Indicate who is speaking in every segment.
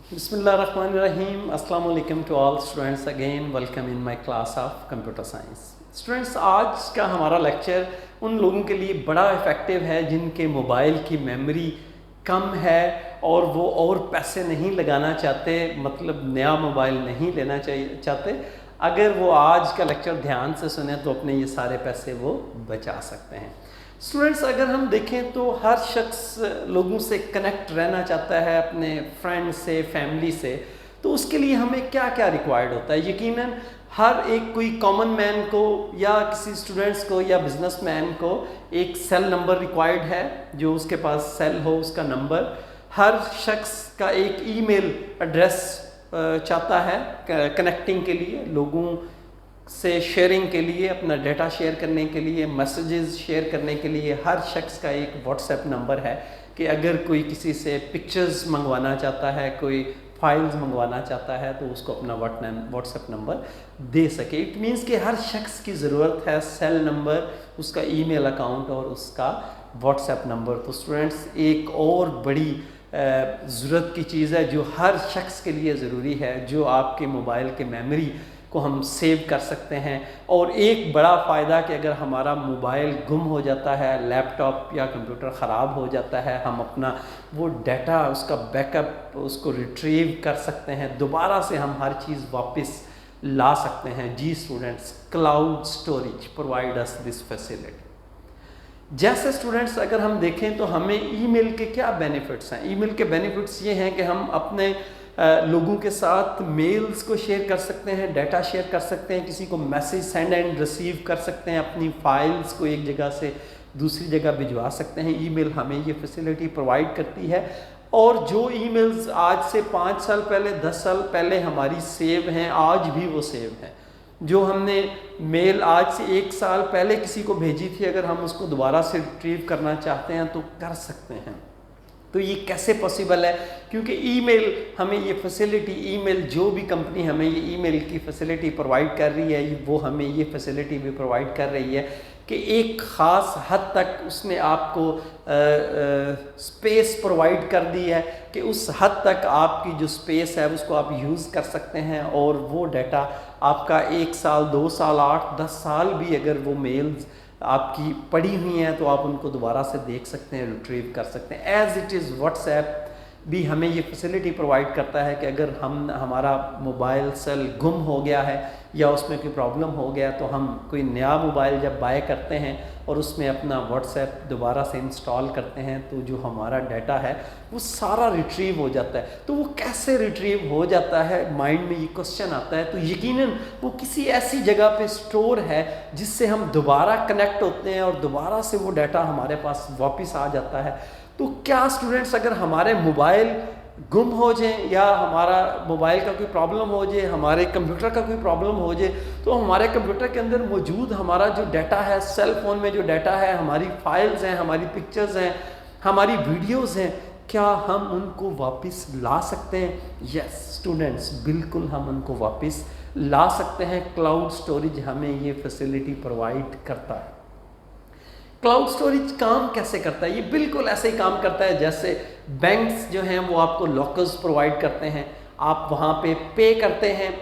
Speaker 1: Bismillahirrahmanirrahim. Assalamu alaikum to all students again. Welcome in my class of computer science. Students, आज का हमारा lecture उन लोगों के लिए बड़ा इफ़ेक्टिव है जिनके मोबाइल की मेमोरी कम है और वो और पैसे नहीं लगाना चाहते, मतलब नया मोबाइल नहीं लेना चाहते। अगर वो आज का लेक्चर ध्यान से सुने तो अपने ये सारे पैसे वो बचा सकते हैं। स्टूडेंट्स, अगर हम देखें तो हर शख्स लोगों से कनेक्ट रहना चाहता है, अपने फ्रेंड से, फैमिली से। तो उसके लिए हमें क्या क्या रिक्वायर्ड होता है? यकीनन हर एक कोई कॉमन मैन को या किसी स्टूडेंट्स को या बिजनेसमैन को एक सेल नंबर रिक्वायर्ड है, जो उसके पास सेल हो उसका नंबर। हर शख्स का एक ईमेल एड्रेस चाहता है कनेक्टिंग के लिए, लोगों से शेयरिंग के लिए, अपना डाटा शेयर करने के लिए, मैसेजेस शेयर करने के लिए। हर शख्स का एक व्हाट्सएप नंबर है कि अगर कोई किसी से पिक्चर्स मंगवाना चाहता है, कोई फाइल्स मंगवाना चाहता है तो उसको अपना व्हाट्सएप नंबर दे सके। इट मीन्स कि हर शख्स की ज़रूरत है सेल नंबर, उसका ईमेल अकाउंट और उसका व्हाट्सएप नंबर। तो स्टूडेंट्स, एक और बड़ी ज़रूरत की चीज़ है जो हर शख्स के लिए ज़रूरी है, जो आपके मोबाइल के मेमोरी को हम सेव कर सकते हैं। और एक बड़ा फ़ायदा कि अगर हमारा मोबाइल गुम हो जाता है, लैपटॉप या कंप्यूटर ख़राब हो जाता है, हम अपना वो डाटा, उसका बैकअप, उसको रिट्रीव कर सकते हैं, दोबारा से हम हर चीज़ वापस ला सकते हैं। जी students, cloud storage provide us this facility. जैसे स्टूडेंट्स, अगर हम देखें तो हमें ईमेल के क्या बेनिफिट्स हैं? ईमेल के बेनिफिट्स ये हैं कि हम अपने लोगों के साथ मेल्स को शेयर कर सकते हैं, डाटा शेयर कर सकते हैं, किसी को मैसेज सेंड एंड रिसीव कर सकते हैं, अपनी फाइल्स को एक जगह से दूसरी जगह भिजवा सकते हैं। ईमेल हमें ये फैसिलिटी प्रोवाइड करती है। और जो ईमेल्स आज से 5 साल पहले, 10 साल पहले हमारी सेव हैं, आज भी वो सेव हैं। जो हमने मेल आज से 1 साल पहले किसी को भेजी थी, अगर हम उसको दोबारा से रिट्रीव करना चाहते हैं तो कर सकते हैं। तो ये कैसे पॉसिबल है? क्योंकि ईमेल हमें ये फैसिलिटी, ईमेल जो भी कंपनी हमें ये ईमेल की फैसिलिटी प्रोवाइड कर रही है, वो हमें ये फैसिलिटी भी प्रोवाइड कर रही है कि एक ख़ास हद तक उसने आपको स्पेस प्रोवाइड कर दी है कि उस हद तक आपकी जो स्पेस है उसको आप यूज़ कर सकते हैं। और वो डाटा आपका 1 साल, 2 साल, 8, 10 साल भी अगर वो मेल्स आपकी पड़ी हुई हैं तो आप उनको दोबारा से देख सकते हैं, रिट्रीव कर सकते हैं। एज़ इट इज़ व्हाट्सएप भी हमें ये फैसिलिटी प्रोवाइड करता है कि अगर हमारा मोबाइल सेल गुम हो गया है या उसमें कोई प्रॉब्लम हो गया तो हम कोई नया मोबाइल जब बाय करते हैं और उसमें अपना व्हाट्सएप दोबारा से इंस्टॉल करते हैं तो जो हमारा डाटा है वो सारा रिट्रीव हो जाता है। तो वो कैसे रिट्रीव हो जाता है, माइंड में ये क्वेश्चन आता है। तो यकीनन वो किसी ऐसी जगह पे स्टोर है जिससे हम दोबारा कनेक्ट होते हैं और दोबारा से वो डाटा हमारे पास वापस आ जाता है। तो क्या स्टूडेंट्स, अगर हमारे मोबाइल गुम हो जाए या हमारा मोबाइल का कोई प्रॉब्लम हो जाए, हमारे कंप्यूटर का कोई प्रॉब्लम हो जाए, तो हमारे कंप्यूटर के अंदर मौजूद हमारा जो डाटा है, सेल फ़ोन में जो डाटा है, हमारी फाइल्स हैं, हमारी पिक्चर्स हैं, हमारी वीडियोस हैं, क्या हम उनको वापस ला सकते हैं? यस स्टूडेंट्स, बिल्कुल हम उनको वापस ला सकते हैं। क्लाउड स्टोरेज हमें ये फैसिलिटी प्रोवाइड करता है। क्लाउड स्टोरेज काम कैसे करता है? ये बिल्कुल ऐसे ही काम करता है जैसे बैंक्स जो हैं वो आपको लॉकर्स प्रोवाइड करते हैं, आप वहाँ पे करते हैं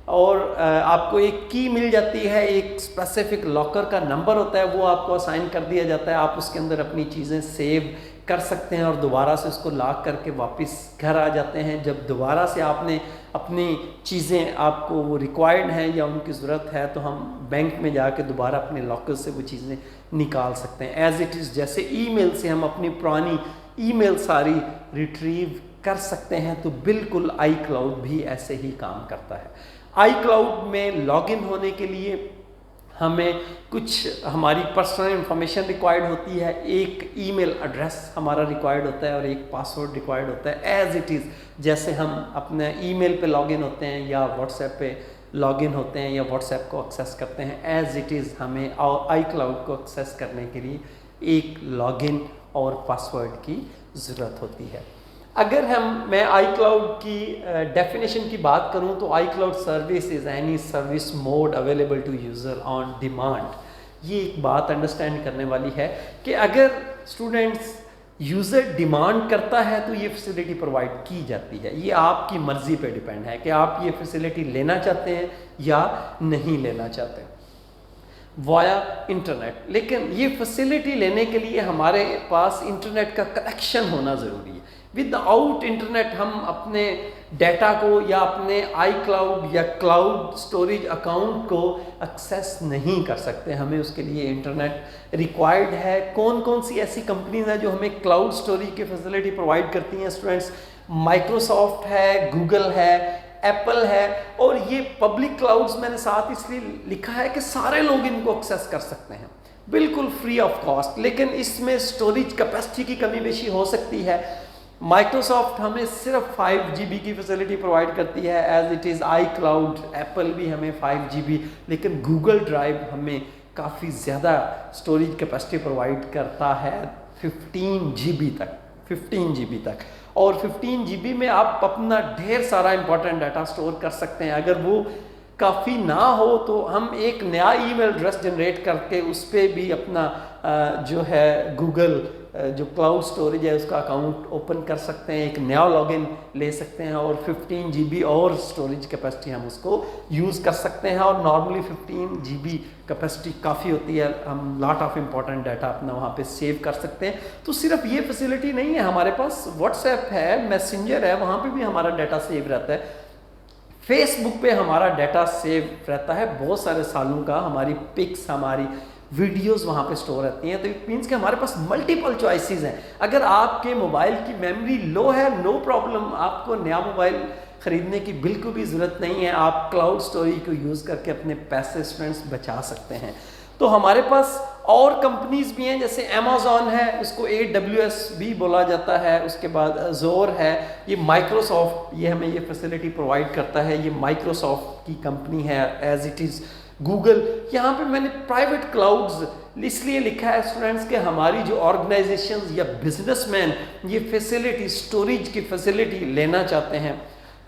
Speaker 1: और आपको एक की मिल जाती है, एक स्पेसिफिक लॉकर का नंबर होता है, वो आपको असाइन कर दिया जाता है। आप उसके अंदर अपनी चीज़ें सेव कर सकते हैं और दोबारा से उसको लॉक करके वापस घर आ जाते हैं। जब दोबारा से आपने अपनी चीज़ें, आपको वो रिक्वायर्ड हैं या उनकी ज़रूरत है, तो हम बैंक में जाके दोबारा अपने लॉकर से वो चीज़ें निकाल सकते हैं। एज़ इट इज़ जैसे ईमेल से हम अपनी पुरानी ईमेल सारी रिट्रीव कर सकते हैं, तो बिल्कुल आई क्लाउड भी ऐसे ही काम करता है। आई क्लाउड में लॉगिन होने के लिए हमें कुछ हमारी पर्सनल इंफॉर्मेशन रिक्वायर्ड होती है, एक ईमेल एड्रेस हमारा रिक्वायर्ड होता है और एक पासवर्ड रिक्वायर्ड होता है। एज़ इट इज़ जैसे हम अपने ईमेल पे लॉगिन होते हैं या व्हाट्सएप पे लॉगिन होते हैं या व्हाट्सएप को एक्सेस करते हैं, एज़ इट इज़ हमें आई क्लाउड को एक्सेस करने के लिए एक लॉगिन और पासवर्ड की ज़रूरत होती है। अगर मैं आई क्लाउड की डेफिनेशन की बात करूं तो I cloud service is any service mode available to user on demand. ये एक बात अंडरस्टैंड करने वाली है कि अगर स्टूडेंट्स यूज़र डिमांड करता है तो ये फैसिलिटी प्रोवाइड की जाती है। ये आपकी मर्ज़ी पे डिपेंड है कि आप ये फैसिलिटी लेना चाहते हैं या नहीं लेना चाहते वाया इंटरनेट। लेकिन ये फैसिलिटी लेने के लिए हमारे पास इंटरनेट का कनेक्शन होना ज़रूरी है। विदाउट इंटरनेट हम अपने डाटा को या अपने आई क्लाउड या क्लाउड स्टोरेज अकाउंट को एक्सेस नहीं कर सकते। हमें उसके लिए इंटरनेट रिक्वायर्ड है। कौन कौन सी ऐसी कंपनीज हैं जो हमें क्लाउड स्टोरेज की फैसिलिटी प्रोवाइड करती हैं स्टूडेंट्स? माइक्रोसॉफ्ट है, गूगल है, एप्पल है। और ये पब्लिक क्लाउड्स मैंने साथ इसलिए लिखा है कि सारे लोग इनको एक्सेस कर सकते हैं बिल्कुल फ्री ऑफ कॉस्ट। लेकिन इसमें स्टोरेज कैपेसिटी की कमी बेशी हो सकती है। माइक्रोसॉफ्ट हमें सिर्फ 5 GB की फैसिलिटी प्रोवाइड करती है as it is iCloud. Apple भी हमें 5 GB, लेकिन गूगल ड्राइव हमें काफ़ी ज़्यादा स्टोरेज कैपेसिटी प्रोवाइड करता है 15 GB तक, 15 GB तक। और 15 GB में आप अपना ढेर सारा इंपॉर्टेंट डाटा स्टोर कर सकते हैं। अगर वो काफ़ी ना हो तो हम एक नया ईमेल एड्रेस जनरेट करके उस पर भी अपना जो है गूगल जो क्लाउड स्टोरेज है उसका अकाउंट ओपन कर सकते हैं, एक नया लॉगिन ले सकते हैं और 15 GB और स्टोरेज कैपेसिटी हम उसको यूज़ कर सकते हैं। और नॉर्मली 15 GB कैपेसिटी काफ़ी होती है, हम लॉट ऑफ इंपॉर्टेंट डाटा अपना वहाँ पे सेव कर सकते हैं। तो सिर्फ ये फैसिलिटी नहीं है, हमारे पास व्हाट्सएप है, मैसेंजर है, वहाँ पर भी हमारा डाटा सेव रहता है। फेसबुक पे हमारा डाटा सेव रहता है बहुत सारे सालों का, हमारी पिक्स, हमारी वीडियोस वहाँ पे स्टोर रहती हैं। तो इट मीन्स कि हमारे पास मल्टीपल चॉइसेस हैं। अगर आपके मोबाइल की मेमोरी लो है, नो प्रॉब्लम, आपको नया मोबाइल ख़रीदने की बिल्कुल भी ज़रूरत नहीं है। आप क्लाउड स्टोरेज को यूज़ करके अपने पैसे स्टूडेंट्स बचा सकते हैं। तो हमारे पास और कंपनीज भी हैं, जैसे अमेज़ॉन है, उसको AWS भी बोला जाता है, उसके बाद अज़ोर है, ये माइक्रोसॉफ्ट ये हमें ये फैसिलिटी प्रोवाइड करता है। ये माइक्रोसॉफ्ट की कंपनी है एज इट इज़ गूगल। यहाँ पे मैंने प्राइवेट क्लाउड्स इसलिए लिखा है स्टूडेंट्स कि हमारी जो ऑर्गेनाइजेशंस या बिजनेसमैन ये फैसिलिटी, स्टोरेज की फैसिलिटी लेना चाहते हैं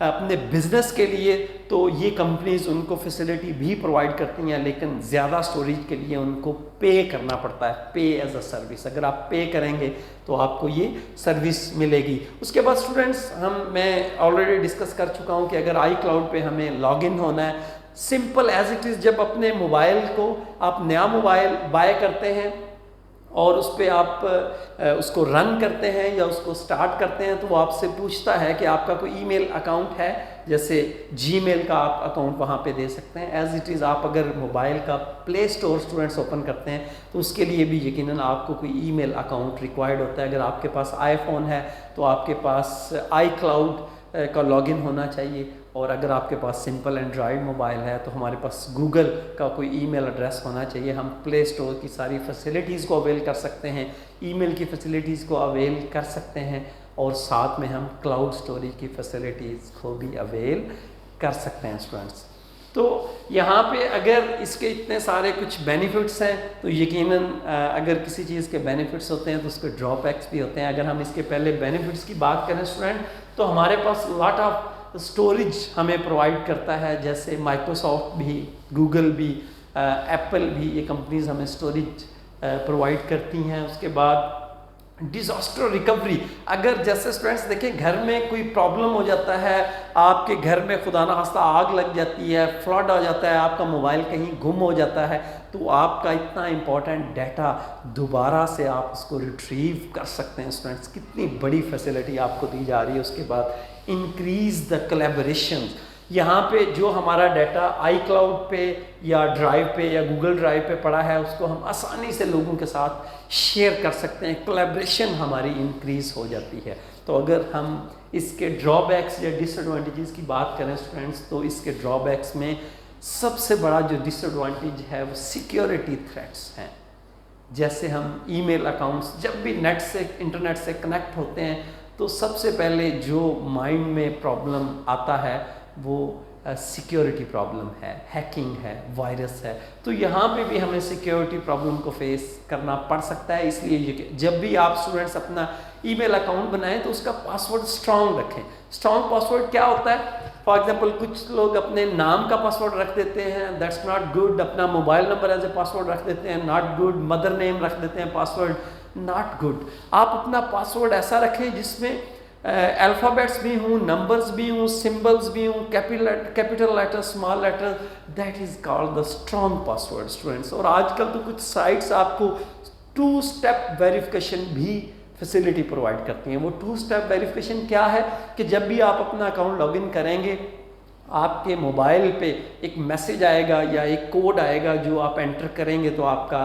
Speaker 1: अपने बिजनेस के लिए, तो ये कंपनीज उनको फैसिलिटी भी प्रोवाइड करती हैं, लेकिन ज़्यादा स्टोरेज के लिए उनको पे करना पड़ता है, पे एज अ सर्विस। अगर आप पे करेंगे तो आपको ये सर्विस मिलेगी। उसके बाद स्टूडेंट्स मैं ऑलरेडी डिस्कस कर चुका हूँ कि अगर आई क्लाउड पे हमें लॉगिन होना है, सिंपल एज इट इज़, जब अपने मोबाइल को आप नया मोबाइल बाय करते हैं और उस पर आप उसको रन करते हैं या उसको स्टार्ट करते हैं, तो वो आपसे पूछता है कि आपका कोई ईमेल अकाउंट है, जैसे जीमेल का आप अकाउंट वहाँ पे दे सकते हैं। एज इट इज़ आप अगर मोबाइल का प्ले स्टोर स्टूडेंट्स ओपन करते हैं तो उसके लिए भी यकीनन आपको कोई ईमेल अकाउंट रिक्वायर्ड होता है। अगर आपके पास आईफोन है तो आपके पास आई क्लाउड का लॉगिन होना चाहिए, और अगर आपके पास सिंपल एंड्रॉयड मोबाइल है तो हमारे पास गूगल का कोई ईमेल एड्रेस होना चाहिए। हम प्ले स्टोर की सारी फैसिलिटीज़ को अवेल कर सकते हैं, ईमेल की फैसिलिटीज़ को अवेल कर सकते हैं, और साथ में हम क्लाउड स्टोरेज की फैसिलिटीज़ को भी अवेल कर सकते हैं स्टूडेंट्स। तो यहाँ पे अगर इसके इतने सारे कुछ बेनिफिट्स हैं तो यकीनन अगर किसी चीज़ के बेनिफिट्स होते हैं तो उसके ड्रॉबैक्स भी होते हैं। अगर हम इसके पहले बेनिफिट्स की बात करें स्टूडेंट, तो हमारे पास लॉट ऑफ स्टोरेज हमें प्रोवाइड करता है, जैसे माइक्रोसॉफ्ट भी, गूगल भी, एप्पल भी, ये कंपनीज हमें स्टोरेज प्रोवाइड करती हैं। उसके बाद डिज़ास्टर रिकवरी, अगर जैसे स्टूडेंट्स देखें घर में कोई प्रॉब्लम हो जाता है, आपके घर में खुदा ना खास्ता आग लग जाती है, फ्लड आ जाता है, आपका मोबाइल कहीं गुम हो जाता है, तो आपका इतना इम्पोर्टेंट डाटा दोबारा से आप उसको रिट्रीव कर सकते हैं स्टूडेंट्स। कितनी बड़ी फैसिलिटी आपको दी जा रही है। उसके बाद इंक्रीज द कोलैबोरेशन, यहाँ पे जो हमारा डाटा आई क्लाउड पे या ड्राइव पे या गूगल ड्राइव पे पड़ा है उसको हम आसानी से लोगों के साथ शेयर कर सकते हैं, कोलैबोरेशन हमारी इंक्रीज़ हो जाती है। तो अगर हम इसके ड्रॉबैक्स या डिसएडवांटेजेस की बात करें स्टूडेंट्स, तो इसके ड्रॉबैक्स में सबसे बड़ा जो डिसएडवांटेज है वो सिक्योरिटी थ्रेट्स हैं। जैसे हम ईमेल अकाउंट्स जब भी नेट से, इंटरनेट से कनेक्ट होते हैं, तो सबसे पहले जो माइंड में प्रॉब्लम आता है वो सिक्योरिटी प्रॉब्लम है, हैकिंग है, वायरस है। तो यहाँ पे भी हमें सिक्योरिटी प्रॉब्लम को फेस करना पड़ सकता है। इसलिए जब भी आप स्टूडेंट्स अपना ईमेल अकाउंट बनाएं तो उसका पासवर्ड स्ट्रॉन्ग रखें। स्ट्रॉन्ग पासवर्ड क्या होता है? फॉर एग्जांपल कुछ लोग अपने नाम का पासवर्ड रख देते हैं, दैट्स नॉट गुड। अपना mobile number as a password रख देते हैं, नॉट गुड। मदर नेम रख देते हैं पासवर्ड, नॉट गुड। आप अपना पासवर्ड ऐसा रखें जिसमें अल्फ़ाबेट्स भी हों, नंबर्स भी हों, सिंबल्स भी हों, capital letter, small letter, that is called the strong password students. और आजकल तो कुछ साइट्स आपको 2 स्टेप वेरिफिकेशन भी फैसिलिटी प्रोवाइड करती हैं। वो 2 स्टेप वेरिफिकेशन क्या है कि जब भी आप अपना अकाउंट लॉगिन करेंगे आपके मोबाइल पे एक मैसेज आएगा या एक कोड आएगा जो आप एंटर करेंगे तो आपका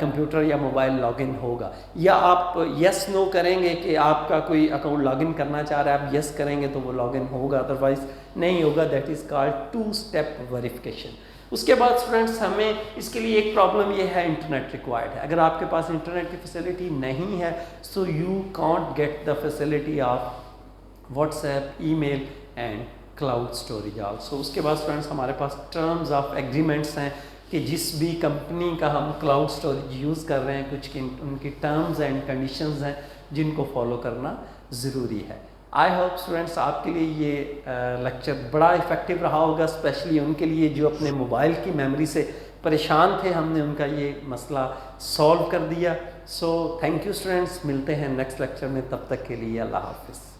Speaker 1: कंप्यूटर या मोबाइल लॉगिन होगा। या आप यस नो करेंगे कि आपका कोई अकाउंट लॉगिन करना चाह रहा है, आप यस करेंगे तो वो लॉगिन होगा, अदरवाइज नहीं होगा। That is called 2 step verification. उसके बाद स्टूडेंट्स हमें इसके लिए एक प्रॉब्लम ये है, इंटरनेट रिक्वायर्ड है। अगर आपके पास इंटरनेट की फैसिलिटी नहीं है so you can't get the facility of WhatsApp, email and cloud storage also. उसके बाद स्टूडेंट्स हमारे पास टर्म्स ऑफ एग्रीमेंट्स हैं कि जिस भी कंपनी का हम क्लाउड स्टोरेज यूज़ कर रहे हैं कुछ उनकी टर्म्स एंड कंडीशंस हैं जिनको फॉलो करना ज़रूरी है। आई होप स्टूडेंट्स आपके लिए ये लेक्चर बड़ा इफ़ेक्टिव रहा होगा, स्पेशली उनके लिए जो अपने मोबाइल की मेमोरी से परेशान थे। हमने उनका ये मसला सॉल्व कर दिया। सो थैंक यू स्टूडेंट्स, मिलते हैं नेक्स्ट लेक्चर में, तब तक के लिए अल्लाह हाफिज़।